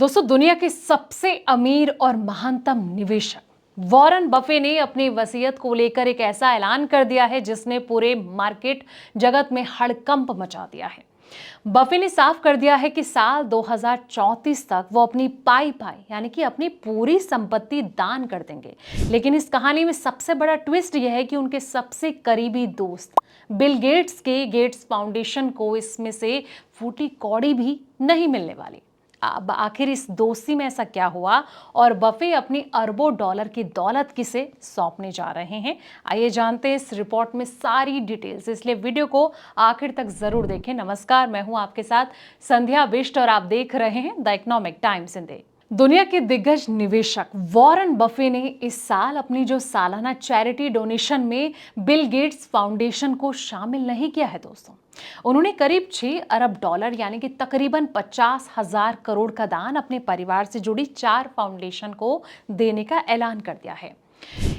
दोस्तों, दुनिया के सबसे अमीर और महानतम निवेशक वॉरेन बफे ने अपनी वसीयत को लेकर एक ऐसा ऐलान कर दिया है जिसने पूरे मार्केट जगत में हड़कंप मचा दिया है। बफे ने साफ कर दिया है कि साल 2034 तक वो अपनी पाई यानी कि अपनी पूरी संपत्ति दान कर देंगे। लेकिन इस कहानी में सबसे बड़ा ट्विस्ट यह है कि उनके सबसे करीबी दोस्त बिल गेट्स के गेट्स फाउंडेशन को इसमें से फूटी कौड़ी भी नहीं मिलने वाली। अब आखिर इस दोस्ती में ऐसा क्या हुआ और बफे अपनी अरबों डॉलर की दौलत किसे सौंपने जा रहे हैं, आइए जानते हैं इस रिपोर्ट में सारी डिटेल्स। इसलिए वीडियो को आखिर तक जरूर देखें। नमस्कार, मैं हूं आपके साथ संध्या बिष्ट और आप देख रहे हैं द इकोनॉमिक टाइम्स हिंदी। दुनिया के दिग्गज निवेशक वॉरेन बफे ने इस साल अपनी जो सालाना चैरिटी डोनेशन में बिल गेट्स फाउंडेशन को शामिल नहीं किया है। दोस्तों, उन्होंने करीब 6 अरब डॉलर यानी कि तकरीबन 50,000 करोड़ का दान अपने परिवार से जुड़ी 4 फाउंडेशन को देने का ऐलान कर दिया है।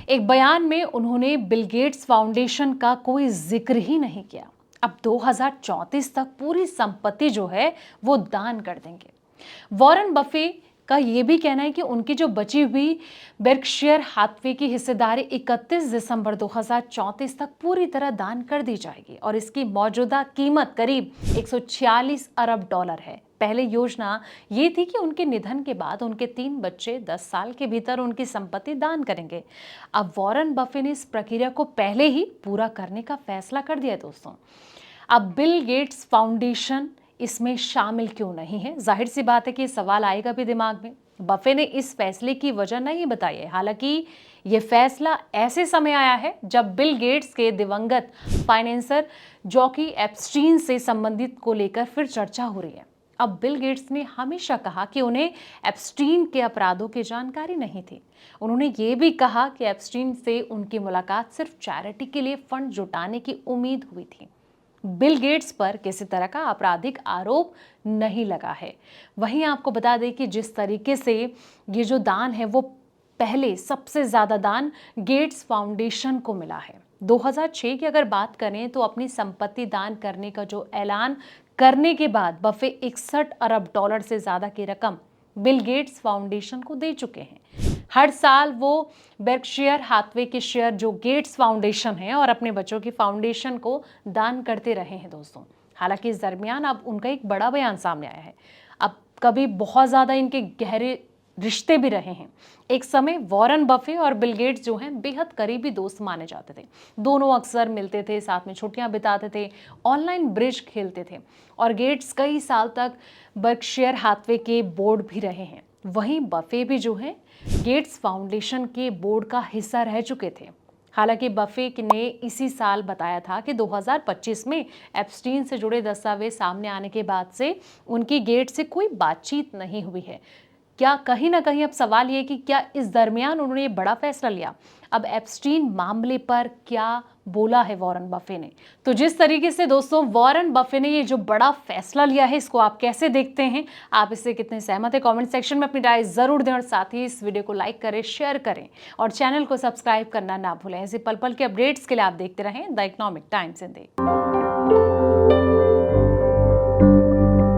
एक बयान में उन्होंने बिल गेट्स फाउंडेशन का कोई जिक्र ही नहीं किया। अब 2034 तक पूरी संपत्ति जो है वो दान कर देंगे। वॉरेन बफे का ये भी कहना है कि उनकी जो बची हुई बेर्कशायर हाथवे की हिस्सेदारी 31 दिसंबर 2034 तक पूरी तरह दान कर दी जाएगी और इसकी मौजूदा कीमत करीब 146 अरब डॉलर है। पहले योजना ये थी कि उनके निधन के बाद उनके 3 बच्चे 10 साल के भीतर उनकी संपत्ति दान करेंगे। अब वॉरेन बफे ने इस प्रक्रिया को पहले ही पूरा करने का फैसला कर दिया है। दोस्तों, अब बिल गेट्स फाउंडेशन इसमें शामिल क्यों नहीं है? जाहिर सी बात है कि सवाल आएगा भी दिमाग में। बफे ने इस फैसले की वजह नहीं बताई है। हालांकि ये फैसला ऐसे समय आया है जब बिल गेट्स के दिवंगत फाइनेंसर जॉकी एप्स्टीन से संबंधित को लेकर फिर चर्चा हो रही है। अब बिल गेट्स ने हमेशा कहा कि उन्हें एप्स्टीन के अपराधों की जानकारी नहीं थी। उन्होंने ये भी कहा कि एप्स्टीन से उनकी मुलाकात सिर्फ चैरिटी के लिए फंड जुटाने की उम्मीद हुई थी। बिल गेट्स पर किसी तरह का आपराधिक आरोप नहीं लगा है। वहीं आपको बता दें कि जिस तरीके से ये जो दान है वो पहले सबसे ज्यादा दान गेट्स फाउंडेशन को मिला है। 2006 की अगर बात करें तो अपनी संपत्ति दान करने का जो ऐलान करने के बाद बफे 61 अरब डॉलर से ज्यादा की रकम बिल गेट्स फाउंडेशन को दे चुके हैं। हर साल वो बेर्कशायर हाथवे के शेयर जो गेट्स फाउंडेशन है और अपने बच्चों की फाउंडेशन को दान करते रहे हैं। दोस्तों, हालांकि इस दरमियान अब उनका एक बड़ा बयान सामने आया है। अब कभी बहुत ज़्यादा इनके गहरे रिश्ते भी रहे हैं। एक समय वॉरेन बफे और बिल गेट्स जो हैं बेहद करीबी दोस्त माने जाते थे। दोनों अक्सर मिलते थे, साथ में छुट्टियां बिताते थे, ऑनलाइन ब्रिज खेलते थे और गेट्स कई साल तक बेर्कशायर हाथवे के बोर्ड भी रहे हैं। वहीं बफे भी जो है गेट्स फाउंडेशन के बोर्ड का हिस्सा रह चुके थे। हालांकि बफे ने इसी साल बताया था कि 2025 में एप्स्टीन से जुड़े दस्तावेज सामने आने के बाद से उनकी गेट्स से कोई बातचीत नहीं हुई है। क्या कहीं ना कहीं अब सवाल ये कि क्या इस दरमियान उन्होंने ये बड़ा फैसला लिया? अब एप्स्टीन मामले पर क्या बोला है वॉरेन बफे ने? तो जिस तरीके से दोस्तों वॉरेन बफे ने ये जो बड़ा फैसला लिया है, इसको आप कैसे देखते हैं? आप इससे कितने सहमत हैं? कमेंट सेक्शन में अपनी राय जरूर दें और साथ ही इस वीडियो को लाइक करें, शेयर करें और चैनल को सब्सक्राइब करना ना भूलें। ऐसे पल पल के अपडेट्स के लिए आप देखते रहें द इकोनॉमिक टाइम्स हिंदी।